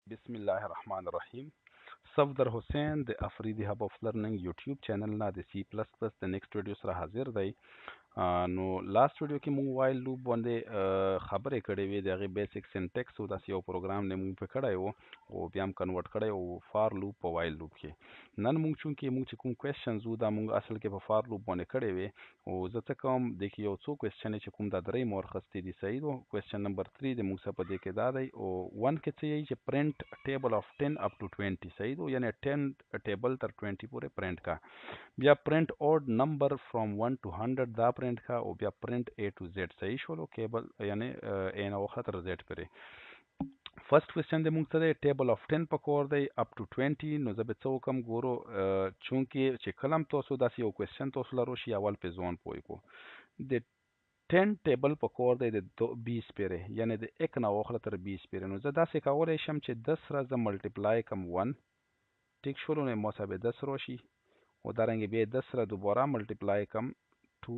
بسم الله الرحمن الرحیم. صفدر حسین د افریدي هب اف لرنینګ یوټیوب چینل نه د سی پلس پلس د نیکسټ ویډیو سره حاضر دی. نو لاست ویډیو کې مونږ وایل لوپ باندې خبرې کړې وې د هغې بیسیک سینټیکس او داسې یو پروګرام نه مونږ پې کړی و او بیا هم کنورټ کړی و فار لوپ په وایل لوپ کې. نن مونږ چونکې مونږ چې کوم کوېشنز وو دا مونږ اصل کې په فار لوپ باندې کړی وې او زه څه کوم دې کې یو څو کوېشنې چې کوم دا درې مو ورخستې دي صحیح دو. کوېشن نمبر 3 د مونږ سره په دې کې دا دی او 1 کې څه یي چې پرنټ ټیبل اف 10 اپ ټو 20 صحیح دو، یعنی 10 ټیبل تر 20 پورې پرنټ کا. بیا پرنٹ اوډ نمبر فرام 1 to 100 دا پرنٹ کا او بیا پرنٹ A to Z صحیح شولو کیبل یعنی A نه واخله تر Z پورې. فرست کوېشن د مونږ څه دی ټیبل اف 10 په کور دی اپ ټو 20. نو زه به څه وکم ګورو چونکې چې کله هم تاسو داسې یو کوېشن تاسو لرو شي اول پې ځوان پوه کو د 10 ټیبل په کور دی د 20 پورې یعنی د 1 نه واخله تر 20 پورې. نو زه داسې کولی شم چې 10 سره زه ملټیپلای کم 1 ټیک شولو نو ما سره به 10 راشي و دارنگه به 10 را دوباره ملتیپلای کم 2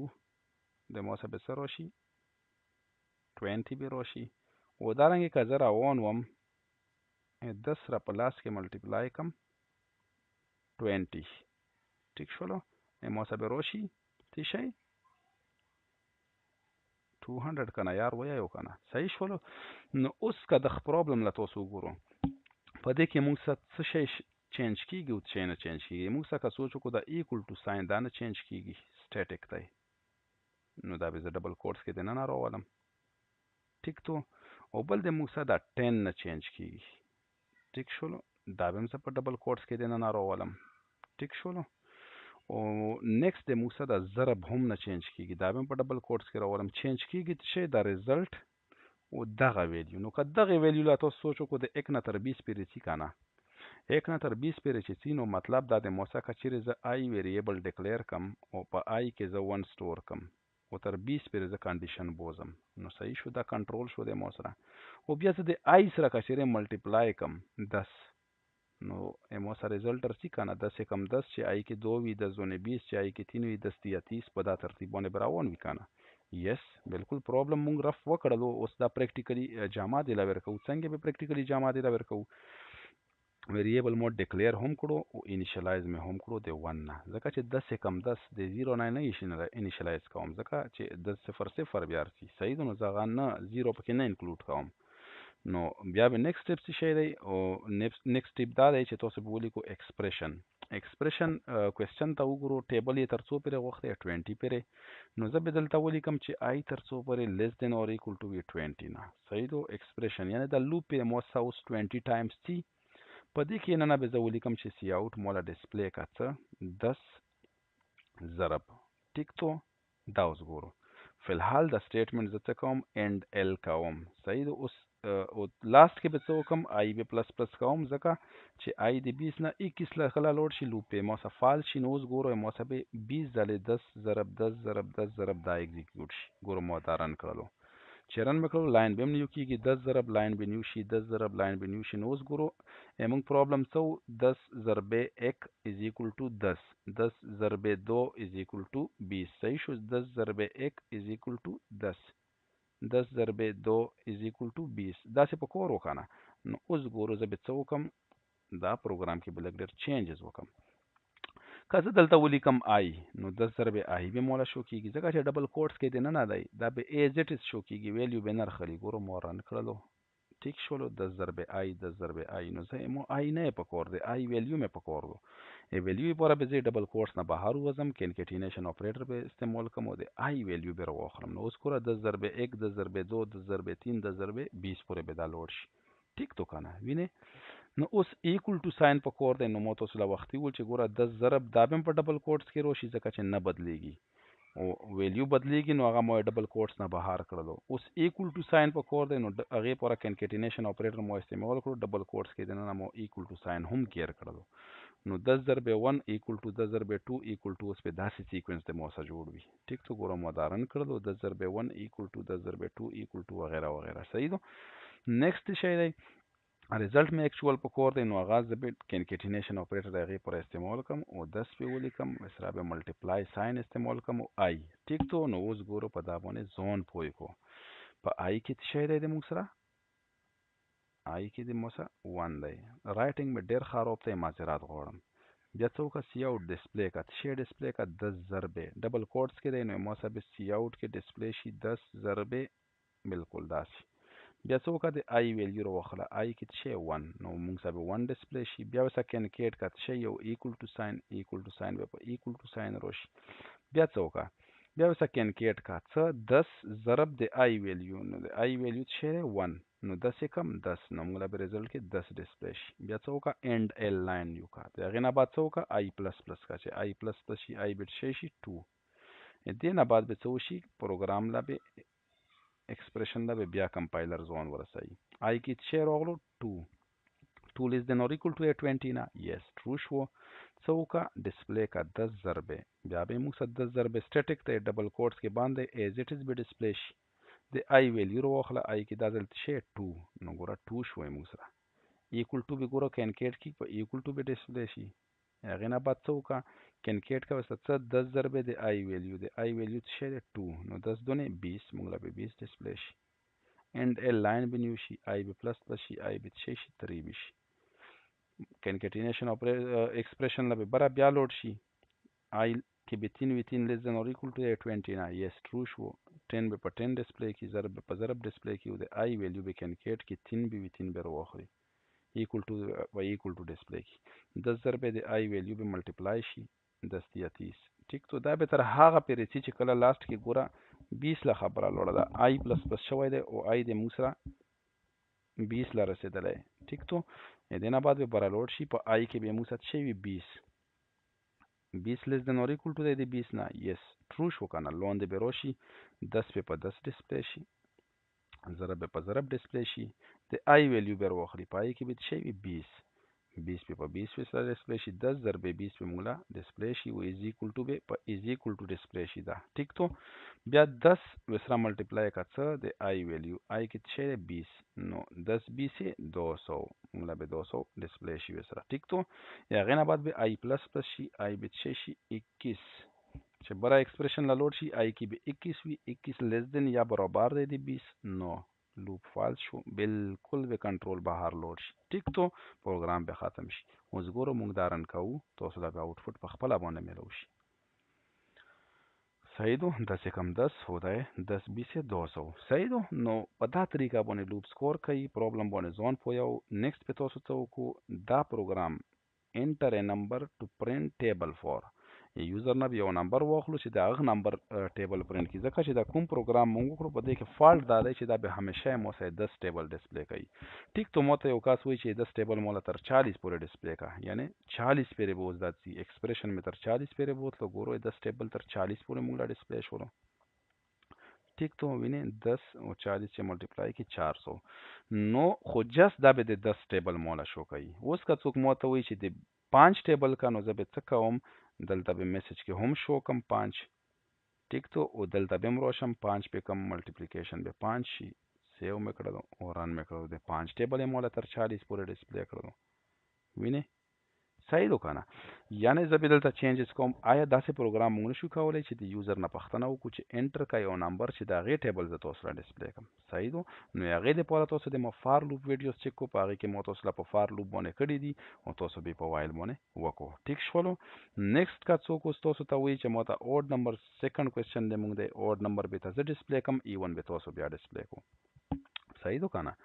د ما سره به څه راشي 20 به راشي و دارنگه که زه روان وم 10 را په لاس کې ملتیپلای کم 20 ټیک شولو ما سره به راشي څه شی 200 کنه یار وایو کنه صحیح شولو. نو اوس که د پرابلم لا تاسو وګورو په دې کې موږ څه شی چینج کیږي او څه نه چینج کیږي. موږ څنګه سوچ وکړو دا ایکول ټو ساين دا نه چینج کیږي سټیټیک دی نو دا به زه ډبل کوټس کې د نه راولم ټیک تو او بل د موږ دا 10 نه چینج کیږي ټیک شولو دا به زه په ډبل کوټس کې د نه راولم ټیک شولو او نیکست د موږ دا ضرب هم نه چینج کیږي دا به په ډبل کوټس کې راولم چینج کیږي چې دا ریزلټ او دغه ویلیو. نو که دغه ویلیو لا تاسو سوچ وکړو د 1 نه تر 20 پورې څي کنه 1 نه تر 20 پورې چې څي نو مطلب دا د موسی که چیرې زه آی ویریبل ډیکلیر کم او په آی کې زه 1 سټور کم او تر 20 پورې زه کنډیشن بوزم نو صحیح شو دا کنټرول شو د مو سره او بیا زه د آی سره که چیرې ملټیپلای کم 10 نو مو سره ریزلټ رسی کنه 10 کم 10 چې آی کې 2 وي 10 زونه 20 چې آی کې 3 وي 10 یا 30 په دا ترتیب باندې براون وي کنه. یس بالکل پرابلم مونږ رف وکړلو اوس دا پریکټیکلی جامع دی لا ورکو څنګه به پریکټیکلی جامع دی لا ورکو ویریبل مود ډیکلیئر هم کړو او انیشلایز مې هم کړو د 1 نه ځکه چې 10 کم 10 د 0 نه نه انیشلایز کوم ځکه چې د 0 بیا رسی صحیح نو زه نه 0 پکې نه انکلود کوم. نو بیا به نیکسٹ سټپ څه شی دی او نیکسٹ سټپ دا دی چې تاسو به ولیکو ایکسپریشن کوېسچن ته وګورو ټیبل یې تر څو پورې غوښتی 20 پورې نو زه به دلته ولیکم چې آی تر څو پورې لیس دین اور ایکول ټو وي 20 نه صحیح دو ایکسپریشن یعنی د لوپ په مو ساوس 20 ټایمز تی په دې کې نه به زه ولیکم چې سی آوټ مولا ډسپلی کا څه 10 ضرب ټیک تو دا اوس ګورو فی الحال د سټیټمنټ زه څه کوم اینډ ال کوم صحیح ده. اوس او لاست کې به څه وکم آی به پلس پلس کوم ځکه چې آی د 20 نه 21 له خلا لوړ شي لوپ په ما سره فال شي نو اوس ګورو ما سره به 20 ځلې 10 ضرب 10 ضرب 10 ضرب دا ایگزیکیوټ شي ګورو ما دا رن کړلو چې رن مکړو لاین به نیو کیږي 10 ضرب لاین به نیو شي 10 ضرب لاین به نیو شي نو اوس ګورو موږ پرابلم څو 10 ضرب 1 از ایکول ټو 10 10 ضرب 2 از ایکول ټو 20 صحیح شو 10 ضرب 1 از ایکول ټو 10 10 ضرب 2 از ایکول ټو 20 دا څه په کور وکنه. نو اوس ګورو زه به څه وکم دا پروګرام کې بل ډېر چینجز وکم که زه دلته ولیکم آی نو 10 ضرب آی به مولا شو کیږي ځکه چې ډبل کوټس کې دی نه دی دا به ای زیټ شو کیږي ویلیو به نرخلی ګورو مو رن کړلو ټیک شولو 10 ضرب آی 10 ضرب آی نو زه مو آی نه پکور دی آی ویلیو مې پکور دو ای ویلیو پورا به زه ډبل کوټس نه بهر وزم کنکټینیشن اپریټر به استعمال کوم د آی ویلیو به راوخرم نو اوس ګوره 10 ضرب 1 10 ضرب 2 10 ضرب 3 10 ضرب 20 پورې به دا لوړ شي ټیک تو کنه وینه. نو اوس ایکول ټو ساين په کور دی نو مو تاسو لا وختي ول چې ګوره 10 ضرب دا به په ډبل کوټس کې روشي ځکه چې نه بدلیږي او ویلیو بدلیږي نو هغه مو ډبل کوټس نه بهر کړلو. اوس ایکول ټو ساين په کور دی نو هغه پورا کنکټینیشن اپریټر مو استعمال کړو ډبل کوټس کې نه مو ایکول ټو ساين هم کیر کړلو نو 10 ضرب 1 ایکول ټو 10 ضرب 2 ایکول ټو اوس په داسې سیکوینس د مو سره جوړ وي ټیک تو ګوره مو دارن کړلو 10 ضرب 1 ایکول ټو 10 ضرب 2 ایکول ټو وغیرہ وغیرہ صحیح دو. نیکسٹ شی دی ریزلټ مې اکچوال په کور دی نو هغه زه به کنکټینیشن اپریټر د هغې پر استعمال کوم او 10 په ولیکم سره به ملټیپلای ساين استعمال کوم او آی ټیک تو نو اوس ګورو په دا باندې زون پوي کو په آی کې څه شی دی د موږ سره آی کې د موسه 1 دی رائټینګ مې ډیر خراب دی معذرت غواړم بیا څه وکړه سی آوټ ډسپلی کا څه ډسپلی کا 10 ضربه ډبل کوټس کې دی نو موسه به سی آوټ کې ډسپلی شي 10 ضربه بالکل داسې بیا څه وکړه د آی ویلیو راوخله آی کې څه 1 نو موږ سبه 1 ډسپلی شي بیا وسه کینکیټ کا څه یو ایکوال ټو ساين به په ایکوال ټو ساين راشي بیا څه وکړه بیا وسه کینکیټ کا څه 10 ضرب د آی ویلیو نو د آی ویلیو څه 1 نو 10 کم 10 نو موږ به رزلټ کې 10 ډسپلی شي بیا څه وکړه اند ال لاین یو کا هغه نه بعد څه وکړه آی پلس پلس کا چې آی پلس پلس شي آی بیت شي 2 دې نه بعد به څه وشي پروګرام لا به expression لا به بیا کمپایلر زون ورسایي آی کې څه راغلو 2 2 less than or equal to 20 نه yes true شو څه وکړه ډسپلی کا 10 ضربه بیا به موږ 10 ضربه سټیټیک ته ډبل کوټس کې باندې as it is به ډسپلی شي د آی ویلیو راوخله آی کې دا دلته شي 2 نو ګوره 2 شوی موږ سره equal to به ګوره کینکیټ کې په equal to به ډسپلی شي هغه نه بعد څه وکړه کینکیټ کا وسه 10 ضربه د آی ویلیو شي 2 نو 10 دونه 20 موږ لا به 20 ډسپلی شي اند ال لاین به نیو شي آی به پلس پلس شي آی به شي 3 به شي concatenation expression لا به برا بیا لوډ شي آی کې به 3 within less than or equal to 20 نه yes true شو 10 به په 10 ډسپلی کی ضرب به په ضرب ډسپلی کی او د آی ویلیو به کنکیټ کی 3 به within به راوخلي equal to ډسپلی کی 10 ضرب د آی ویلیو به ملټیپلای شي 10 یا 30 ټیک تو دا به تر هغه پرې چې کله لاست کې ګوره 20 لا خبره لوړه ده آی پلس پلس شوی دی او آی د موږ سره 20 لا رسیدلی ټیک تو دې نه بعد به برا لوډ شي په آی کې به موږ سره شي 20 less than or equal to د 20 نه yes true شو کنه لون د بیروشي 10 په 10 ډسپلی شي ضرب په ضرب ډسپلی شي د آی ویلیو به واخلي پای کې به شي 20 په 20 سره ډسپلی شي 10 ضرب 20 په مولا ډسپلی شي او از ایکوال ټو به په از ایکوال ټو ډسپلی شي دا ټیک تو بیا 10 وسره ملټیپلای کا څه د آی ویلیو آی کې شي 20 نو 10 20 200 مولا به 200 ډسپلی شي وسره ټیک تو یا غنه بعد به آی پلس پلس شي آی به شي 21 چې برا ایکسپریشن لا لوډ شي آی کې به 21 وي 21 لیس دین یا برابر دی 20 نو لوپ فالس شو بالکل به کنټرول بهر لوډ شي ټیک تو پروګرام به ختم شي اوس ګورو موږ دا رن کوو تاسو دا آوټپوټ په خپل باندې ملو شي صحیح دو 10 کم 10 होता है 10 20 से 200 صحیح دو نو په دا طریقه باندې لوپ سکور کوي پرابلم باندې ځون پویو نیکسٹ په تاسو ته کو دا پروګرام enter a number to print table for یوزر نه یو نمبر واخلو چې دا هغه نمبر ټیبل پرینټ کی ځکه چې دا کوم پروګرام موږ کړو په دې کې فالټ دا دی چې دا به همیشه مو سه 10 ټیبل ډسپلی کوي ټیک ته ماته یو کاس وایي چې 10 ټیبل مولا تر 40 پورې ډسپلی کا یعنی 40 پورې بوز داتي ایکسپریشن می تر 40 پورې بوتلو ګورو 10 ټیبل تر 40 پورې موږ لا ډسپلی شولو ټیک ته ویني 10 او 40 چې ملټیپلای کی 400 نو خو جست دا به د 10 ټیبل مولا شو کوي اوس که څوک ماته وایي چې د 5 ټیبل کا نو زه به څه کوم دلته به میسج کې هم شو کم 5 ټیک تو او دلته به مروشم 5 په کم ملټیپلیکیشن به 5 شي سیو مې کړو او رن مې کړو د 5 ټیبل مولا تر 40 پورې ډسپلی کړو ویني صحیح دو کنه یعنی زه به دلته چینجز کوم آیا داسې پروګرام موږ نشو کولای چې د یوزر نه پښتنه وکړو چې انټر کای او نمبر چې دا غي ټیبل ز تاسو را ډسپلی کوم صحیح دو نو هغه د پاره تاسو د فار لوپ ویډیوز چک کو پاره کې مو تاسو په فار لوپ باندې کړی دي او تاسو به په وایل باندې وکړو ټیک شولو نیکسٹ کا څوک تاسو ته وایي چې مو ته اورډ نمبر سیکنډ کوېسچن د موږ د اورډ نمبر به تاسو ډسپلی کوم ایون به تاسو بیا ډسپلی کو صحیح دو کنه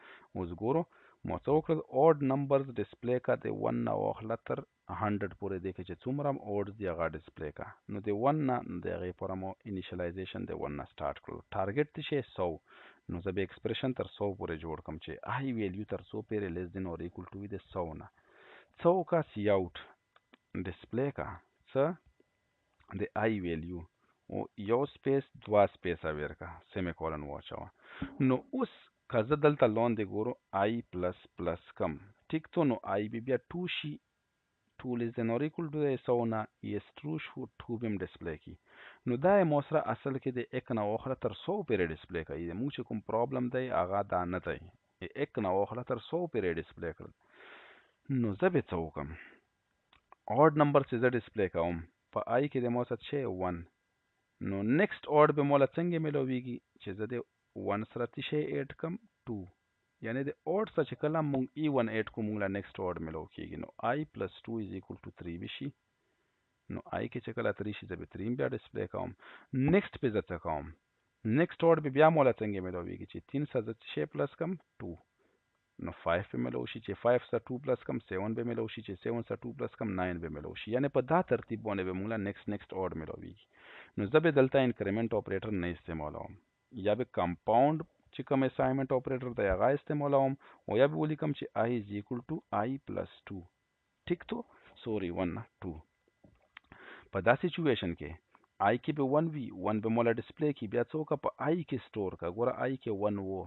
اوس ګورو مو څو کړل اورډ نمبرز ډسپلی کا د 1 نه واخله تر 100 پورې دی چې څومره اورډز دی هغه ډسپلی کا نو د 1 نه د هغه پر مو انیشلایزیشن د 1 نه سٹارټ کړو ټارګټ شي 100 نو زه به ایکسپریشن تر 100 پورې جوړ کوم چې آی ویلیو تر 100 پورې لیس دین اور ایکوال ټو د 100 نه 100 کا سی آوټ ډسپلی کا څه د آی ویلیو او یو سپیس دوا سپیس اویر کا سیمی کولن واچو نو اوس کزه دلته لون دی ګورو آی پلس پلس کم ټیک تو نو آی بی بیا 2 شي 2 less than or equal to 100 نه yes true شو 2 بیم ډسپلی کی نو دا مو سره اصل کې د 1 نه واخله تر 100 پورې ډسپلی کوي موږ چې کوم پرابلم دی هغه دا نه دی 1 نه واخله تر 100 پورې ډسپلی کړل نو زه به څه وکم اورډ نمبر چې زه ډسپلی کوم په آی کې د مو سره شي 1 نو نیکسٹ اورډ به مولا څنګه ملويږي چې زه د 1 سره شي 8 کم 2 یعنی د اوډ څخه چې کله مونږ E18 کو مونږ لا نیکسټ اوډ ملو کیږي نو I plus 2 is equal to 3 بشي. نو I کې چې کله 3 شي زه به 3 بیا ډسپلی کوم. نیکسټ په زه څه کوم؟ نیکسټ اوډ به بیا مولا څنګه ملويږي چې 3 سره زه شي پلس کم 2 نو 5 به ملو شي چې 5 سره 2 پلس کم 7 به ملو شي چې 7 سره 2 پلس کم 9 به ملو شي. یعنی په دا ترتیب باندې به موږ نیکسټ اوډ ملويږي. نو زه به دلته انکریمنٹ اپریټر نه استعمالوم یا به کمپاوند چې کوم اساینمنت اپریټر دی هغه استعمالوم او یا به ولیکم چې I is equal to I plus 2. ٹھیک تو سوري 1 2 په دا سچويشن کې I کې به 1 وي 1 به مولا ډسپلی کې بیا څوک په I کې سٹور کا ګوره I کې 1 وو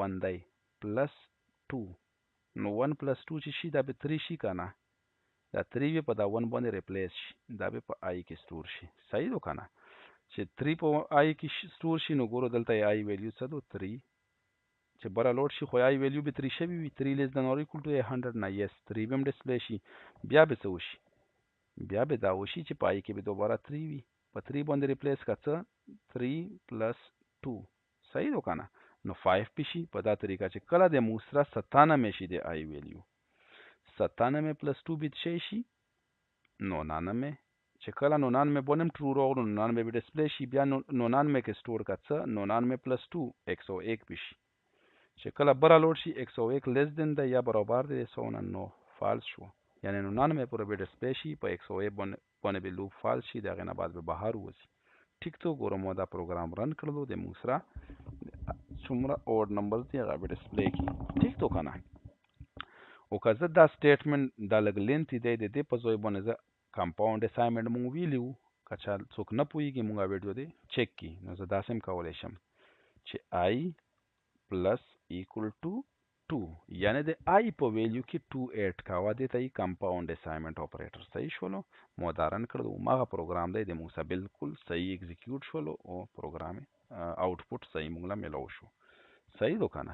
1 دی پلس 2 نو 1 plus 2 چې شي دا به 3 شي کنه دا 3 به په دا 1 باندې ریپلیس شي دا به په I کې سٹور شي. صحیح ده کنه چې 3 په I کې سٹور شي نو ګوره دلته I ویلیو څه ده 3 چې بره لوډ شي خو I ویلیو به 3 شوی وي 3 لیس دان اور ایکول ټو 100 نه یس 3 به هم ډسپلی شي بیا به څه وشي بیا به دا وشي چې په I کې به دوباره 3 وي په 3 باندې ریپلیس کا څه 3 پلس 2 صحیح ده کنه نو 5 پشي په دا طریقه چې کله د موسره 97 شي د I ویلیو 97 پلس 2 بیت شي 99 چې کله 99 بونم ټرو راغلو 99 به ډسپلی شي بیا 99 کې سٹور کا څه 99 پلس 2 101 پشي چې کله بره لوډ شي 101 لیس دین دی یا برابر دی 109 فالس شو یعنی 99 پورې به ډسپلی شي په 101 باندې به لوپ فالس شي دغه نه بعد به بهر وځي. ٹھیک تو ګورم دا پروګرام رن کړلو د موسره څومره اوډ نمبر دی هغه به ډسپلی کی. ٹھیک تو کنه او که زه دا سټیټمنټ دا لګ لینث دی د دې په ځای باندې زه کمپاوند اساینمنت مونږ ویلو که چا څوک نه پوهیږي مونږ ویډیو دی چیک کی نو زه داسې هم کولی شم چې I پلس ایکول ټو 2 یعنی د I په ویلیو کې 2 ایډ کاوه دې ته کمپاوند اساینمنت اپریټر صحیح شولو مودارن کړو ماغه پروګرام دی د موسی بالکل صحیح ایگزیکیوټ شولو او پروګرام آوټپوټ صحیح مونږ لا ملو شو. صحیح ده کنه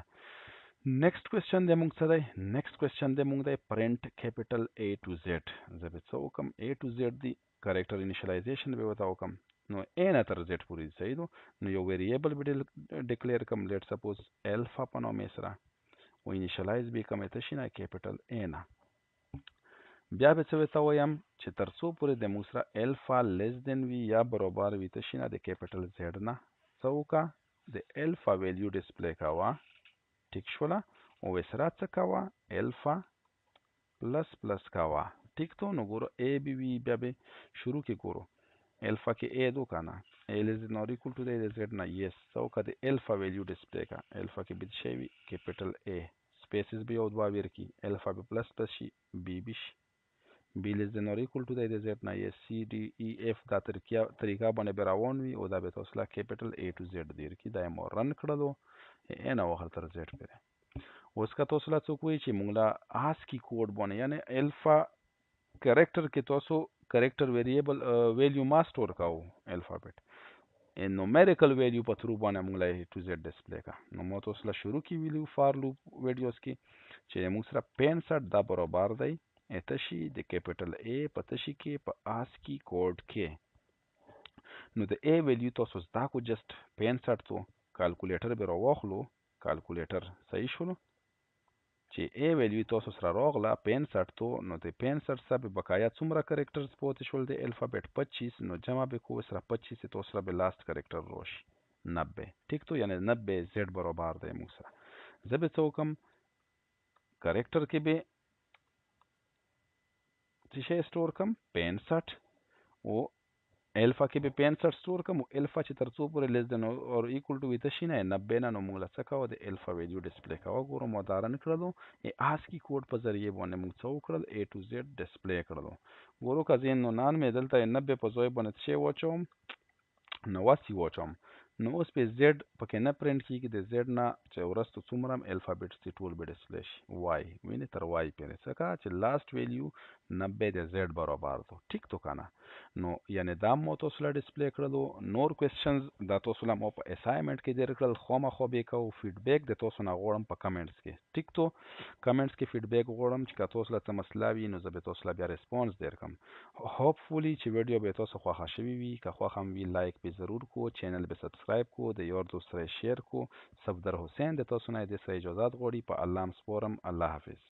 نیکسٹ کوېسچن دی مونږ څه دی نیکسٹ کوېسچن دی مونږ دی پرنٹ کیپیټل A to Z زه به څه وکم A to Z دی کریکټر انیشلایزیشن به وتا وکم نو A نه تر Z پورې صحیح ده نو یو ویریبل به ډیکلیئر کم لیټ سپوز الفا په نوم یې سره و انیشلایز به کوم ته شي نه کیپیټل A نه بیا به څه وتا وایم چې تر څو پورې د موسره الفا لیس دین وی یا برابر وي ته شي نه د کیپیټل Z نه څه وکا د الفا ویلیو ډسپلی کاوه ٹھیک شولا او وسره څه کاوه الفا پلس پلس کاوه ٹھیک تو نو ګورو A بی وی بیا به شروع کې ګورو الفا کې A دو کنه A is not equal to the Z نه یس سو کا د الفا ویلیو ډسپلی کا الفا کې بت شي وی کیپیټل A سپیسز به او دوا ور کی الفا به پلس پلس شي B بی شي B is not equal to the Z نه یس C D E F دا طریقه باندې براون وی او دا به تاسو لا کیپیټل A to Z دیر کی دا مو رن کړلو نه وخت تر زیټ پرې اوس کا تاسو لا څوک وی چې موږ لا ASCII کوډ باندې یعنی الفا کریکټر کې تاسو کریکټر ویریبل ویلیو ما سٹور کاو الفابet ان نومریکل ویلیو په تھرو باندې موږ لا ټو زیډ ډسپلی کا نو مو تاسو لا شروع کی ویلیو فار لوپ ویډیوز کې چې موږ سره 65 دا برابر دی اتشي د کیپیټل A په تشي کې په ASCII کوډ کې نو د A ویلیو تاسو زدا کو جست 65 تو کالکولیټر به راوخلو کالکولیټر صحیح شولو چې A ویلیو تاسو سره راغله 65 تو نو د 65 سره بقایا څومره کریکټرز پوت شول د الفابet 25 نو جمع به کو سره 25 تو سره به لاست کریکټر روشي 90 ٹھیک تو یعنی 90 Z برابر دی مو سره زه به څوکم کریکټر کې به څه شی سٹور کم 65 او الفا کې به 65 سٹور کوم الفا چې تر څو پورې لیس دین او ایکول ټو ویته شي نه 90 نه نو موږ لا څه کاوه د الفا ویلیو ډسپلی کاوه ګورو مودارن کړلو ASCII کوډ په ذریعہ باندې موږ څو کړل A to Z ډسپلی کړلو ګورو کزین نو 99 دلته 90 په ځای باندې څه وچوم 89 وچوم نو اوس په Z پکې نه پرنٹ کیږي د Z نه چې ورستو څومره الفابet سي ټول به ډسپلی شي Y ویني تر Y پرې څه کا چې لاست ویلیو 90 د Z برابر دو ٹھیک تو کنه نو یعنی دا مو تاسو لا ډسپلی کړلو نور کوېسچنز دا تاسو لا مو په اساینمنت کې در کړل خو ما خو به کو فیډبیک د تاسو نه غواړم په کمنټس کې ټیک تو کمنټس کې فیډبیک غواړم چې تاسو لا څه مسله وي نو زه به تاسو لا بیا ریسپانس درکم هوپفولي چې ویډیو به تاسو خوښه شوي وي که خوښ هم وي لایک به ضرور کو چینل به سبسکرایب سبسکرایب کو د یور دوست سره شیر کو. صفدر حسین د تاسو نه د سره اجازه غوړي په الله سپورم. الله حافظ.